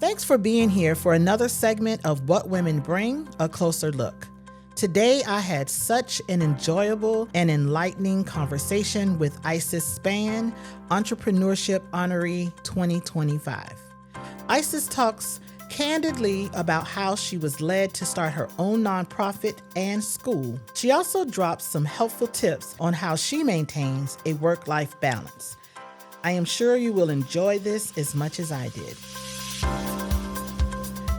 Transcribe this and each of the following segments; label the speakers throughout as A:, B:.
A: Thanks for being here for another segment of What Women Bring, a Closer Look. Today, I had such an enjoyable and enlightening conversation with Mrs. Spann, Entrepreneurship Honoree 2025. Mrs. talks candidly about how she was led to start her own nonprofit and school. She also drops some helpful tips on how she maintains a work-life balance. I am sure you will enjoy this as much as I did.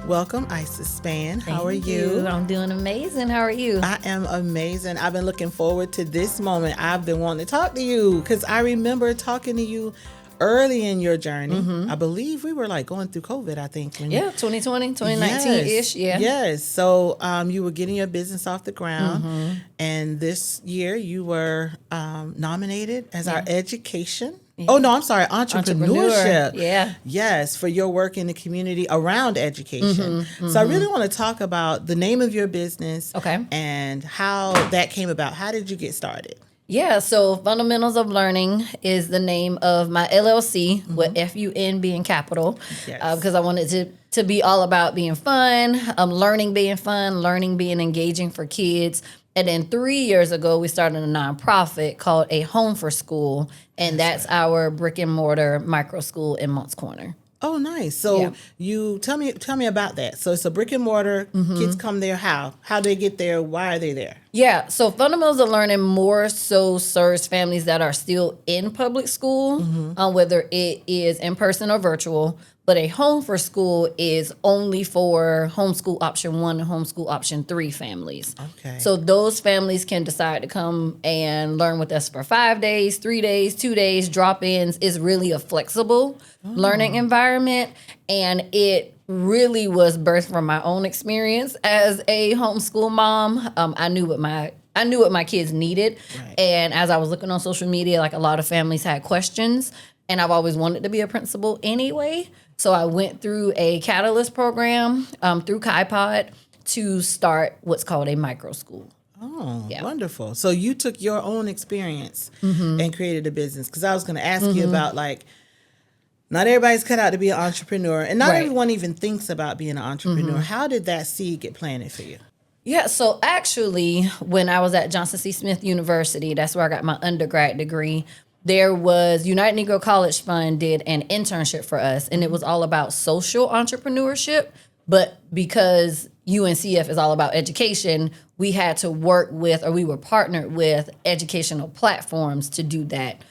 A: Welcome, Mrs. Spann. How are you?
B: I'm doing amazing. How are you?
A: I am amazing. I've been looking forward to this moment. I've been wanting to talk to you because I remember talking to you early in your journey. Mm-hmm. I believe we were like going through COVID, I think.
B: 2020, 2019-ish. Yeah.
A: Yes. So you were getting your business off the ground. Mm-hmm. And this year you were nominated as our education. Yeah. Oh, no, I'm sorry. Entrepreneurship.
B: Yeah.
A: Yes, for your work in the community around education. Mm-hmm. So I really want to talk about the name of your business.
B: Okay.
A: And how that came about. How did you get started?
B: Yeah, so Fundamentals of Learning is the name of my LLC, mm-hmm. with FUN being capital, because I wanted it to be all about being fun, learning being fun, learning being engaging for kids. And then 3 years ago, we started a nonprofit called A Home for School, and that's our brick and mortar micro school in Moncks Corner.
A: Oh, nice. So you tell me about that. So it's a brick and mortar. Mm-hmm. Kids come there. How do they get there? Why are they there?
B: Yeah. So Fundamentals of Learning more so serves families that are still in public school, mm-hmm. Whether it is in person or virtual. But A Home for School is only for homeschool option 1 and homeschool option 3 families.
A: Okay.
B: So those families can decide to come and learn with us for 5 days, 3 days, 2 days. Drop-ins is really a flexible learning environment. And it really was birthed from my own experience as a homeschool mom. I knew what my kids needed. Right. And as I was looking on social media, like a lot of families had questions. And I've always wanted to be a principal anyway. So I went through a Catalyst program through KaiPod to start what's called a micro school.
A: Oh, wonderful. So you took your own experience and created a business. Because I was going to ask you about, like, not everybody's cut out to be an entrepreneur. And not everyone even thinks about being an entrepreneur. How did that seed get planted for you?
B: Yeah, so actually, when I was at Johnson C.Smith University, that's where I got my undergrad degree, there was United Negro College Fund did an internship for us, and it was all about social entrepreneurship. But because UNCF is all about education, we had to work with, or we were partnered with, educational platforms to do that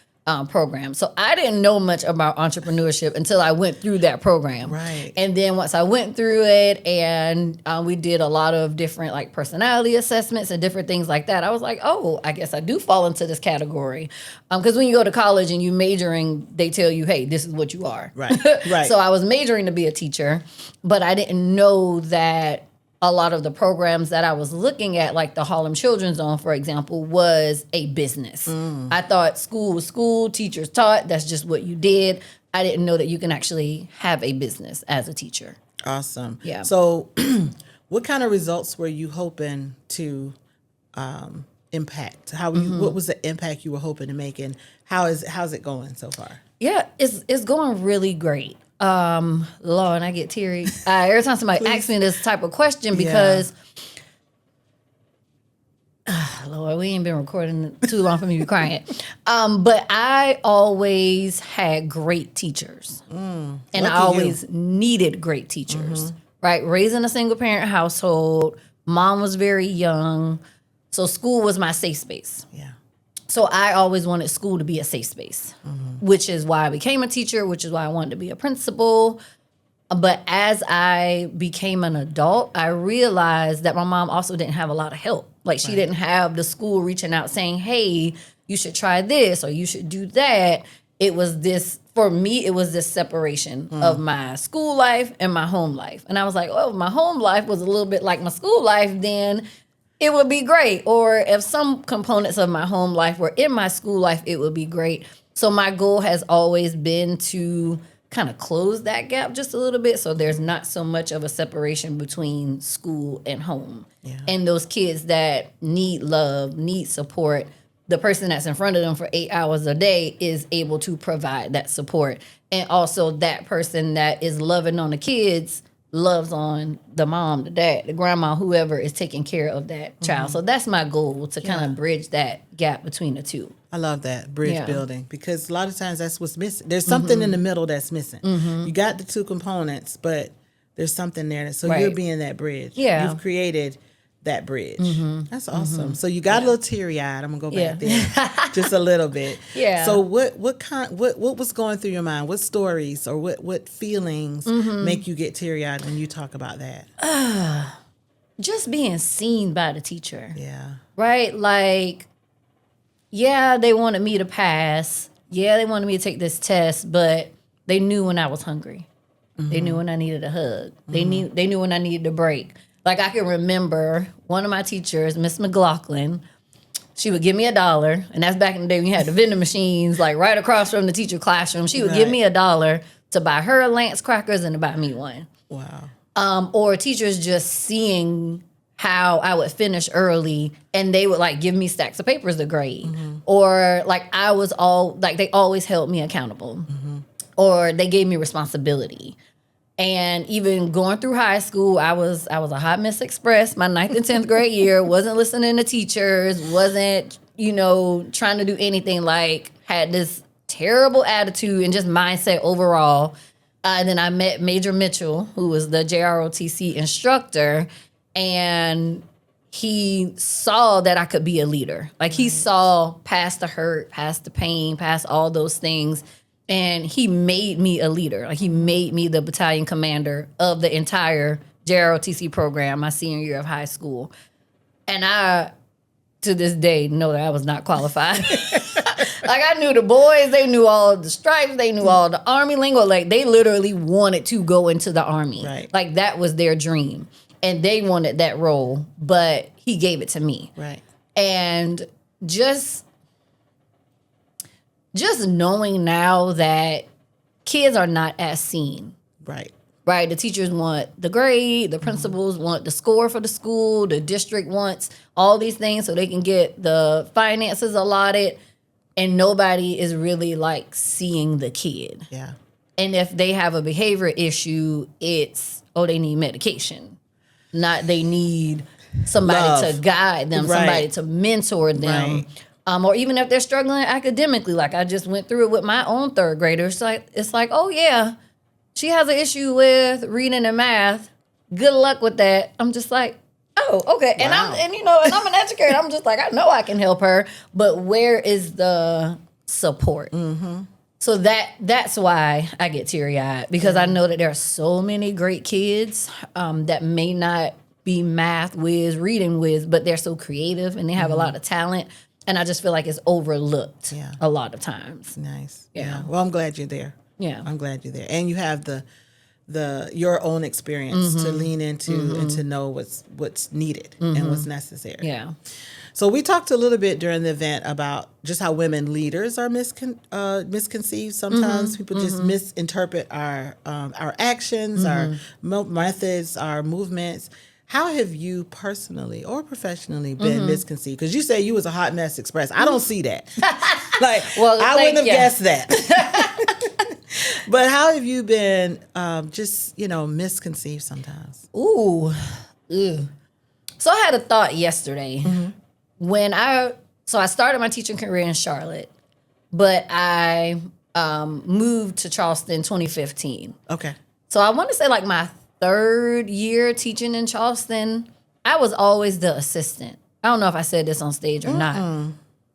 B: program. So I didn't know much about entrepreneurship until I went through that program.
A: Right.
B: And then once I went through it and we did a lot of different like personality assessments and different things like that, I was like, oh, I guess I do fall into this category. Because when you go to college and you majoring, they tell you, hey, this is what you are.
A: Right. Right.
B: So I was majoring to be a teacher, but I didn't know that a lot of the programs that I was looking at, like the Harlem Children's Zone, for example, was a business. I thought school was school, teachers taught, that's just what you did. I didn't know that you can actually have a business as a teacher.
A: Awesome.
B: Yeah.
A: So what kind of results were you hoping to impact? What was the impact you were hoping to make, and how's it going so far?
B: Yeah, it's going really great. Lord, and I get teary every time somebody asks me this type of question because, Lord, we ain't been recording too long for me to be crying. But I always had great teachers, and I always needed great teachers. Right, raising a single parent household, mom was very young, so school was my safe space.
A: Yeah.
B: So I always wanted school to be a safe space, which is why I became a teacher, which is why I wanted to be a principal. But as I became an adult, I realized that my mom also didn't have a lot of help. Like she didn't have the school reaching out saying, hey, you should try this or you should do that. It was this, for me, it was this separation of my school life and my home life. And I was like, oh, if my home life was a little bit like my school life, then it would be great. Or if some components of my home life were in my school life, it would be great. So my goal has always been to kind of close that gap just a little bit so there's not so much of a separation between school and home. Yeah. And those kids that need love, need support, the person that's in front of them for 8 hours a day is able to provide that support. And also that person that is loving on the kids loves on the mom, the dad, the grandma, whoever is taking care of that child. So that's my goal, to kind of bridge that gap between the two.
A: I love that, bridge building, because a lot of times that's what's missing. There's something in the middle that's missing. You got the two components, but there's something there. So you're being that bridge.
B: Yeah.
A: You've created that bridge. That's awesome. So you got a little teary-eyed. I'm gonna go back there just a little bit.
B: Yeah.
A: So what was going through your mind? What stories or what feelings make you get teary-eyed when you talk about that?
B: Just being seen by the teacher.
A: Yeah.
B: Right? Like, yeah, they wanted me to pass. Yeah, they wanted me to take this test, but they knew when I was hungry. They knew when I needed a hug. They knew when I needed a break. Like, I can remember one of my teachers, Miss McLaughlin, she would give me $1, and that's back in the day when you had the vending machines, like, right across from the teacher classroom. She would give me $1 to buy her Lance crackers and to buy me one.
A: Wow.
B: Or teachers just seeing how I would finish early, and they would, like, give me stacks of papers to grade. Or, like, they always held me accountable. Or they gave me responsibility. And even going through high school, I was a hot Miss Express my 9th and 10th grade year, wasn't listening to teachers, wasn't, trying to do anything, like, had this terrible attitude and just mindset overall. And then I met Major Mitchell, who was the JROTC instructor, and he saw that I could be a leader. Like, he saw past the hurt, past the pain, past all those things. And he made me a leader. Like, he made me the battalion commander of the entire JROTC program my senior year of high school. And I, to this day, know that I was not qualified. Like, I knew the boys. They knew all the stripes. They knew all the Army lingo. Like, they literally wanted to go into the Army.
A: Right.
B: Like, that was their dream. And they wanted that role. But he gave it to me.
A: Right.
B: And just knowing now that kids are not as seen.
A: Right.
B: Right? The teachers want the grade, the principals want the score for the school, the district wants all these things so they can get the finances allotted, and nobody is really, like, seeing the kid.
A: Yeah.
B: And if they have a behavior issue, it's, they need medication. Not they need somebody to guide them, somebody to mentor them.
A: Right.
B: Or even if they're struggling academically, like I just went through it with my own third grader. It's like, oh yeah, she has an issue with reading and math. Good luck with that. I'm just like, oh, okay. And
A: Wow.
B: and I'm an educator. I'm just like, I know I can help her, but where is the support? So that's why I get teary-eyed, because I know that there are so many great kids that may not be math whiz, reading whiz, but they're so creative and they have a lot of talent. And I just feel like it's overlooked a lot of times.
A: Nice.
B: Yeah.
A: Well, I'm glad you're there.
B: Yeah.
A: I'm glad you're there. And you have your own experience to lean into and to know what's needed and what's necessary.
B: Yeah.
A: So we talked a little bit during the event about just how women leaders are misconceived. Sometimes people just misinterpret our actions, our methods, our movements. How have you personally or professionally been misconceived? Because you say you was a hot mess express. I don't see that. I wouldn't have guessed that. But how have you been just misconceived sometimes?
B: Ooh. So I had a thought yesterday when I started my teaching career in Charlotte, but I moved to Charleston 2015.
A: Okay.
B: So I want to say, like, my third year teaching in Charleston, I was always the assistant. I don't know if I said this on stage or not.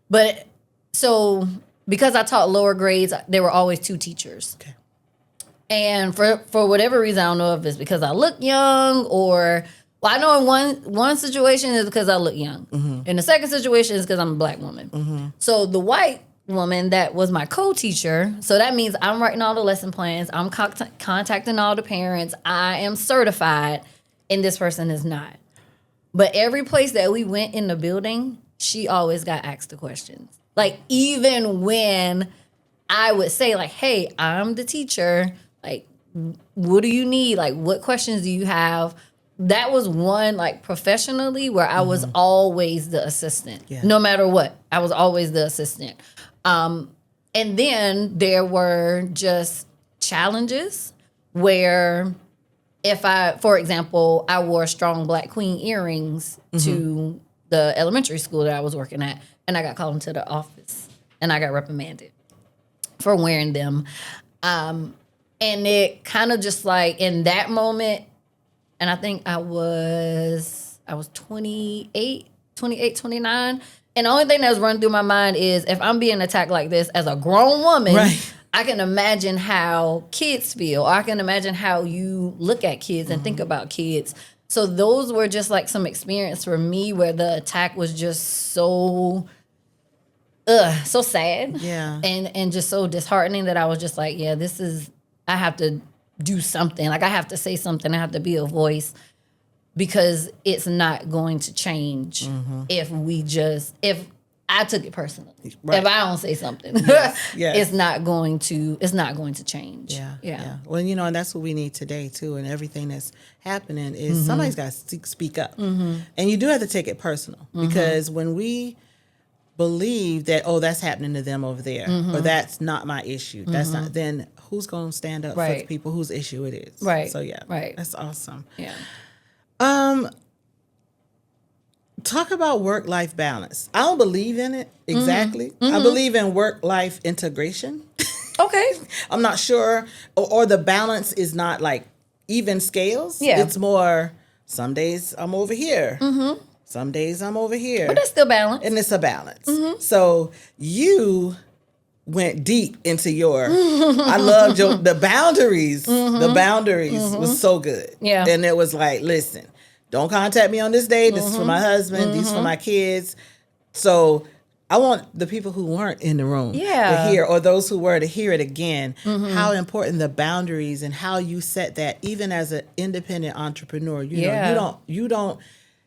B: But so because I taught lower grades, there were always 2 teachers.
A: Okay.
B: And for whatever reason, I don't know if it's because I look young or, well, I know in one situation is because I look young. And the second situation is because I'm a Black woman. So the white woman that was my co-teacher, so that means I'm writing all the lesson plans, I'm contacting all the parents, I am certified, and this person is not. But every place that we went in the building, she always got asked the questions. Like, even when I would say, like, hey, I'm the teacher, like, what do you need? Like, what questions do you have? That was one, like, professionally where I was always the assistant.
A: Yeah.
B: No matter what, I was always the assistant. And then there were just challenges where if for example, I wore strong black queen earrings to the elementary school that I was working at, and I got called into the office and I got reprimanded for wearing them. And it kind of just like in that moment, and I think I was 28, 29. And the only thing that was running through my mind is if I'm being attacked like this as a grown woman, right, I can imagine how kids feel. I can imagine how you look at kids and think about kids. So those were just like some experience for me where the attack was just so sad. Yeah. And just so disheartening that I was just like, yeah, I have to do something. Like I have to say something. I have to be a voice because it's not going to change if I took it personally. Right. If I don't say something, yes. it's not going to change. Yeah.
A: Well, and that's what we need today too. And everything that's happening is somebody's got to speak up, and you do have to take it personal because when we believe that that's happening to them over there, or that's not my issue, that's not, then who's going to stand up for the people whose issue it is?
B: Right.
A: So that's awesome.
B: Yeah.
A: Talk about work-life balance. I don't believe in it exactly. I believe in work-life integration.
B: Okay.
A: I'm not sure, or the balance is not like even scales. Yeah. It's more, some days I'm over here. Some days I'm over here.
B: But it's still balance.
A: And it's a balance. So you went deep into I loved the boundaries. The boundaries was so good. Yeah. And it was like, listen, don't contact me on this day. This is for my husband. These for my kids. So I want the people who weren't in the room to hear, or those who were to hear it again, how important the boundaries and how you set that, even as an independent entrepreneur. You don't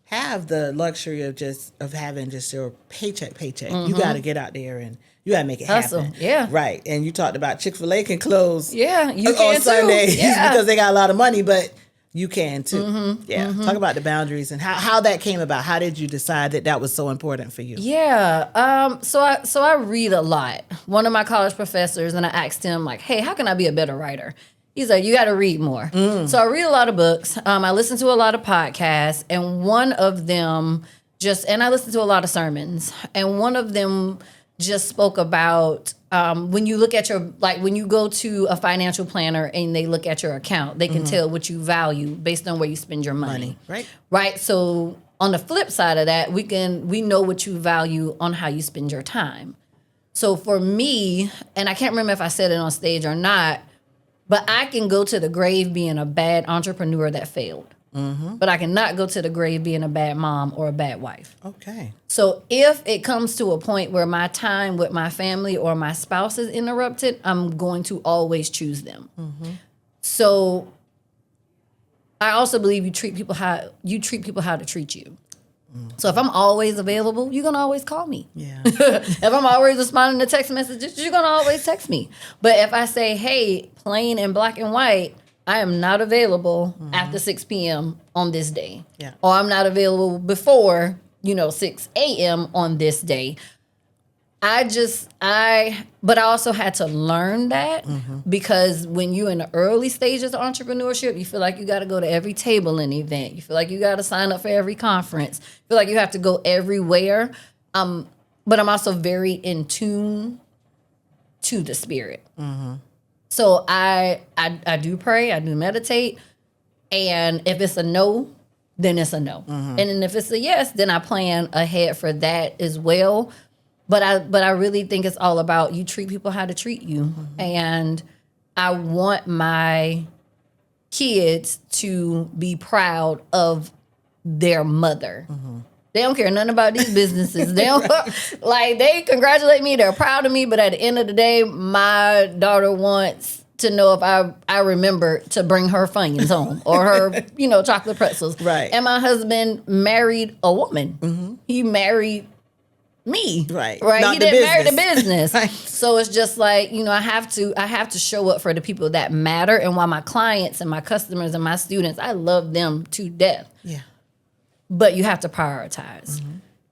A: have the luxury of having just your paycheck. You got to get out there and you got to make it happen.
B: Yeah.
A: Right. And you talked about Chick-fil-A can close
B: you
A: on
B: can
A: Sundays
B: too.
A: because they got a lot of money, but you can too. Talk about the boundaries and how that came about. How did you decide that was so important for you?
B: Yeah. So I read a lot. One of my college professors, and I asked him like, hey, how can I be a better writer? He's like, you got to read more. So I read a lot of books. I listen to a lot of podcasts, and one of them and I listen to a lot of sermons, and one of them just spoke about when you look at when you go to a financial planner and they look at your account, they can tell what you value based on where you spend your money. Right. So on the flip side of that, we know what you value on how you spend your time. So for me, and I can't remember if I said it on stage or not, but I can go to the grave being a bad entrepreneur that failed. But I cannot go to the grave being a bad mom or a bad wife.
A: Okay.
B: So if it comes to a point where my time with my family or my spouse is interrupted, I'm going to always choose them. So I also believe you treat people how to treat you. So if I'm always available, you're going to always call me. Yeah. If I'm always responding to text messages, you're going to always text me. But if I say, hey, plain and black and white, I am not available after 6 p.m. on this day. Yeah. Or I'm not available before, 6 a.m. on this day. But I also had to learn that because when you're in the early stages of entrepreneurship, you feel like you got to go to every table and event. You feel like you got to sign up for every conference. You feel like you have to go everywhere. But I'm also very in tune to the spirit. So I do pray, I do meditate, and if it's a no, then it's a no. And then if it's a yes, then I plan ahead for that as well. But I really think it's all about you treat people how to treat you. And I want my kids to be proud of their mother. They don't care nothing about these businesses. They don't they congratulate me. They're proud of me. But at the end of the day, my daughter wants to know if I remember to bring her Funyuns home or her, chocolate pretzels. Right. And my husband married a woman. He married me. Right. Not he didn't marry the business. Right. So it's just like, I have to show up for the people that matter. And while my clients and my customers and my students, I love them to death. Yeah. But you have to prioritize.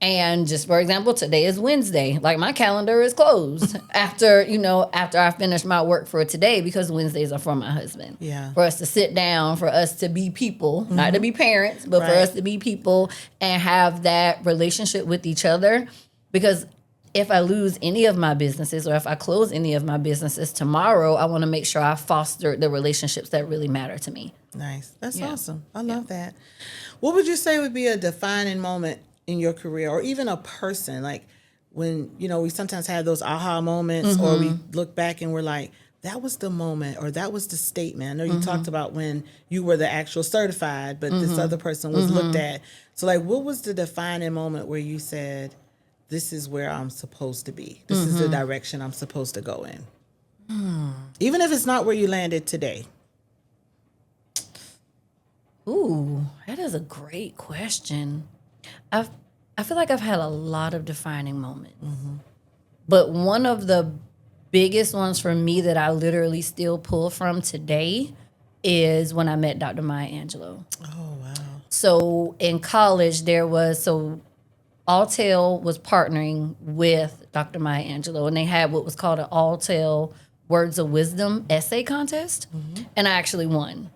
B: And just for example, today is Wednesday. Like my calendar is closed after I finish my work for today, because Wednesdays are for my husband.
A: Yeah.
B: For us to sit down, for us to be people, not to be parents, but for us to be people and have that relationship with each other. Because if I lose any of my businesses, or if I close any of my businesses tomorrow, I want to make sure I foster the relationships that really matter to me.
A: Nice. That's awesome. I love that. What would you say would be a defining moment in your career, or even a person? Like when, we sometimes have those aha moments, or we look back and we're like, that was the moment, or that was the statement. I know you talked about when you were the actual certified, but this other person was looked at. So like, what was the defining moment where you said, this is where I'm supposed to be. This is the direction I'm supposed to go in. Even if it's not where you landed today.
B: Ooh, that is a great question. I feel like I've had a lot of defining moments. But one of the biggest ones for me that I literally still pull from today is when I met Dr. Maya Angelou.
A: Oh, wow.
B: So in college, Alltel was partnering with Dr. Maya Angelou, and they had what was called an Alltel Words of Wisdom essay contest, and I actually won.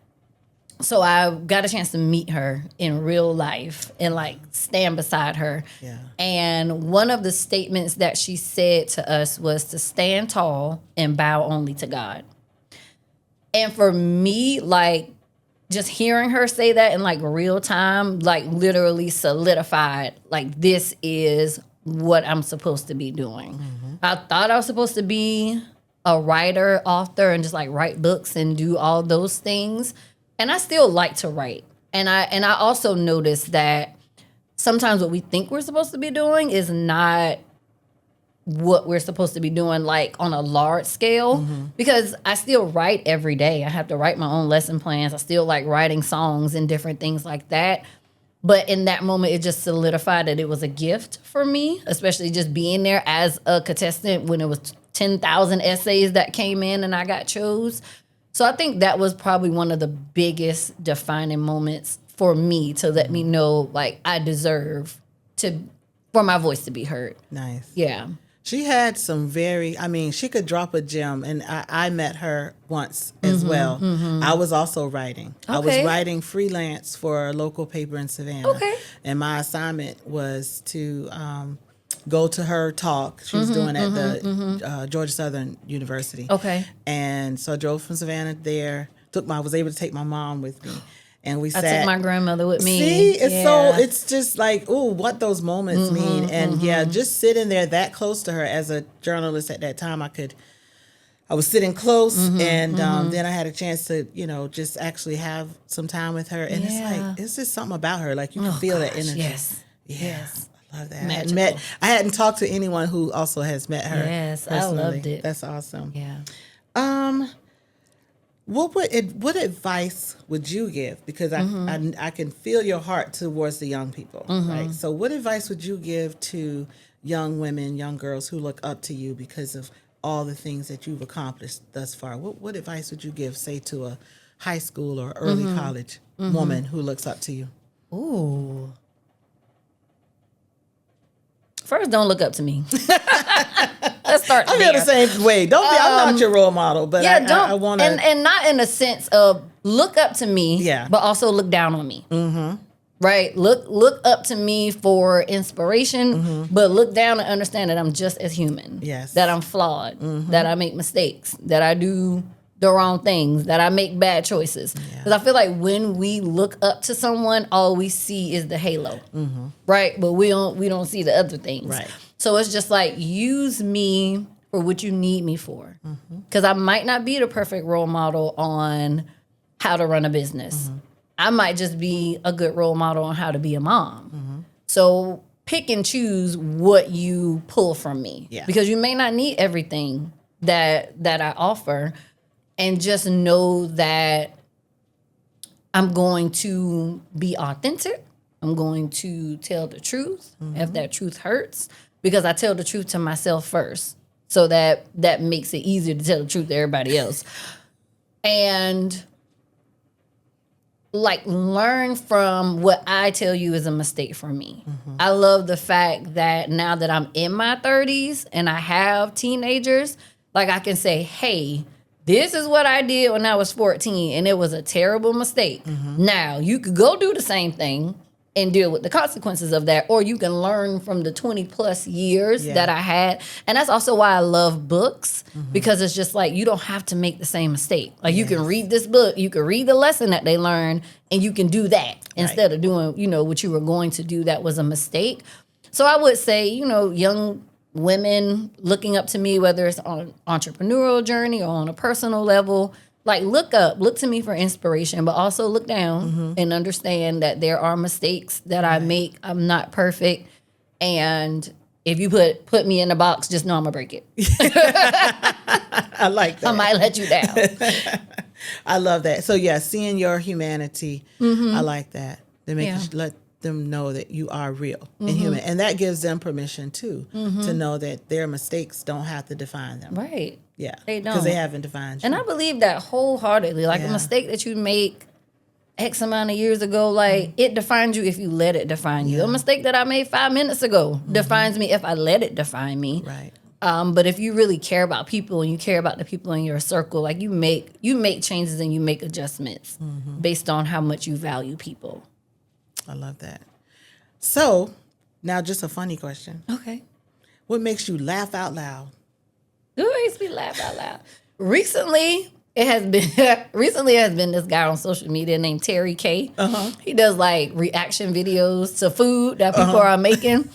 B: So I got a chance to meet her in real life and like stand beside her.
A: Yeah.
B: And one of the statements that she said to us was to stand tall and bow only to God. And for me, like, just hearing her say that in like real time, like literally solidified, like this is what I'm supposed to be doing. I thought I was supposed to be a writer, author, and just like write books and do all those things. And I still like to write. And I also noticed that sometimes what we think we're supposed to be doing is not what we're supposed to be doing, like on a large scale, because I still write every day. I have to write my own lesson plans. I still like writing songs and different things like that. But in that moment, it just solidified that it was a gift for me, especially just being there as a contestant when it was 10,000 essays that came in and I got chose. So I think that was probably one of the biggest defining moments for me to let me know, like, I deserve for my voice to be heard.
A: Nice.
B: Yeah.
A: She had some she could drop a gem, and I met her once as well. I was also writing.
B: Okay.
A: I was writing freelance for a local paper in Savannah.
B: Okay.
A: And my assignment was to go to her talk she was doing at the Georgia Southern University.
B: Okay.
A: And so I drove from Savannah there. I was able to take my mom with me. And we sat.
B: I took my grandmother with me.
A: See, it's just like, ooh, what those moments mean. And just sitting there that close to her as a journalist at that time, I was sitting close, and then I had a chance to, just actually have some time with her. And it's like, it's just something about her. Like, you can feel that energy.
B: Yes.
A: Yeah.
B: Yes.
A: I love that. I hadn't talked to anyone who also has met her.
B: Yes,
A: personally.
B: I loved it.
A: That's awesome.
B: Yeah.
A: What advice would you give? Because I can feel your heart towards the young people. Right? So what advice would you give to young women, young girls who look up to you because of all the things that you've accomplished thus far? What advice would you give, say, to a high school or early college woman who looks up to you?
B: Ooh. First, don't look up to me. Let's start there.
A: I feel the same way. Don't be. I'm not your role model, but I want to.
B: And not in a sense of look up to me, but also look down on me. Right? Look up to me for inspiration, but look down and understand that I'm just as human.
A: Yes.
B: That I'm flawed. That I make mistakes. That I do the wrong things. That I make bad choices. Because I feel like when we look up to someone, all we see is the halo, right? But we don't see the other things.
A: Right.
B: So it's just like, use me for what you need me for. Because I might not be the perfect role model on how to run a business. I might just be a good role model on how to be a mom. So pick and choose what you pull from me.
A: Yeah.
B: Because you may not need everything that I offer. And just know that I'm going to be authentic. I'm going to tell the truth if that truth hurts. Because I tell the truth to myself first. So that makes it easier to tell the truth to everybody else. And like learn from what I tell you is a mistake for me. I love the fact that now that I'm in my 30s and I have teenagers, like I can say, hey, this is what I did when I was 14 and it was a terrible mistake. Now you could go do the same thing and deal with the consequences of that, or you can learn from the 20 plus years that I had. And that's also why I love books, because it's just like, you don't have to make the same mistake. Like you can read this book, you can read the lesson that they learned, and you can do that instead of doing, you know, what you were going to do that was a mistake. So I would say, you know, young women looking up to me, whether it's on entrepreneurial journey or on a personal level, like look to me for inspiration, but also look down and understand that there are mistakes that I make. I'm not perfect. And if you put me in a box, just know I'm gonna break it.
A: I like that.
B: I might let you down.
A: I love that. So yeah, seeing your humanity, I like that. They make you let them know that you are real and human. And that gives them permission too, to know that their mistakes don't have to define them.
B: Right.
A: Yeah.
B: They don't.
A: Because they haven't defined you.
B: And I believe that wholeheartedly. Like a mistake that you make X amount of years ago, like it defines you if you let it define you. A mistake that I made 5 minutes ago defines me if I let it define me.
A: Right.
B: But if you really care about people and you care about the people in your circle, like you make changes and you make adjustments based on how much you value people.
A: I love that. So now just a funny question.
B: Okay.
A: What makes you laugh out loud?
B: Who makes me laugh out loud? Recently, it has been this guy on social media named Terry K. He does like reaction videos to food that people are making.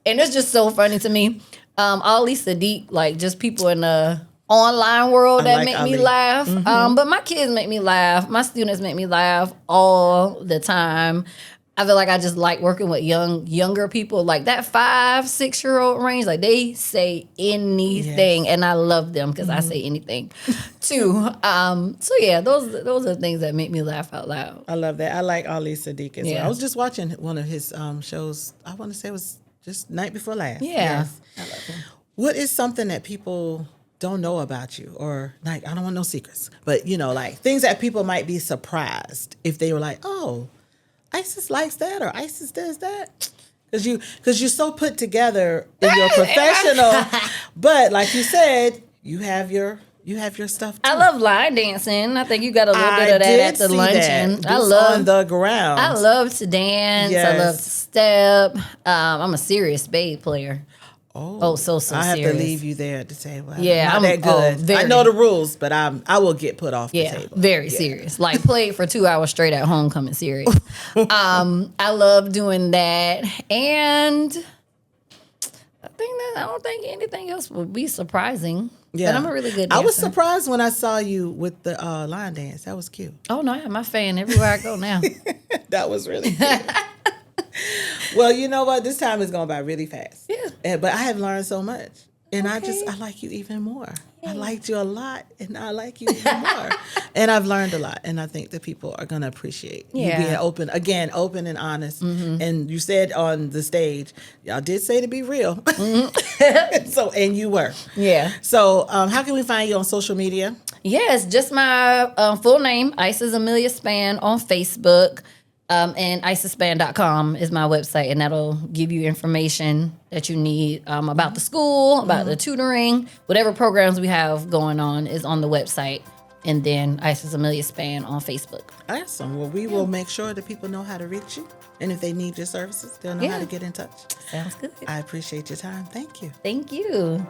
B: And it's just so funny to me. Ali Sadiq, like just people in the online world that make me laugh. But my kids make me laugh. My students make me laugh all the time. I feel like I just like working with younger people, like that 5-6-year-old range. Like they say anything, and I love them because I say anything too. So yeah, those are things that make me laugh out loud.
A: I love that. I like Ali Sadiq as well. I was just watching one of his shows. I want to say it was just night before last.
B: Yeah,
A: yes.
B: I love him.
A: What is something that people don't know about you, or like I don't want no secrets, but you know, like things that people might be surprised if they were like, oh, Isis likes that, or Isis does that, because you're so put together in your professional. But like you said, you have your stuff too.
B: I love line dancing. I think you got a little bit of that at the luncheon. I love
A: on the ground.
B: I love to dance.
A: Yes.
B: I love to step. I'm a serious spade player.
A: Oh,
B: so
A: I have
B: serious.
A: to leave you there to say, well,
B: Yeah,
A: I'm not that good. I know the rules, but I will get put off the table.
B: Very serious. Like played for 2 hours straight at homecoming serious. I love doing that. And I don't think anything else would be surprising.
A: Yeah.
B: But I'm a really good dancer.
A: I was surprised when I saw you with the line dance. That was cute.
B: Oh, no, I have my fan everywhere I go now.
A: That was really cute. Well, you know what? This time is going by really fast.
B: Yeah.
A: But I have learned so much. And
B: Okay.
A: I like you even more. I liked you a lot, and I like you even more. And I've learned a lot, and I think that people are going to appreciate you being open and honest. And you said on the stage, y'all did say to be real. So, and you were.
B: Yeah.
A: So how can we find you on social media?
B: Yes, just my full name, Isis Amelia Spann on Facebook. And IsisSpann.com is my website, and that'll give you information that you need about the school, about the tutoring, whatever programs we have going on is on the website. And then Isis Amelia Spann on Facebook.
A: Awesome. Well, we will make sure that people know how to reach you. And if they need your services, they'll know how to get in touch.
B: Sounds good.
A: I appreciate your time. Thank you.
B: Thank you.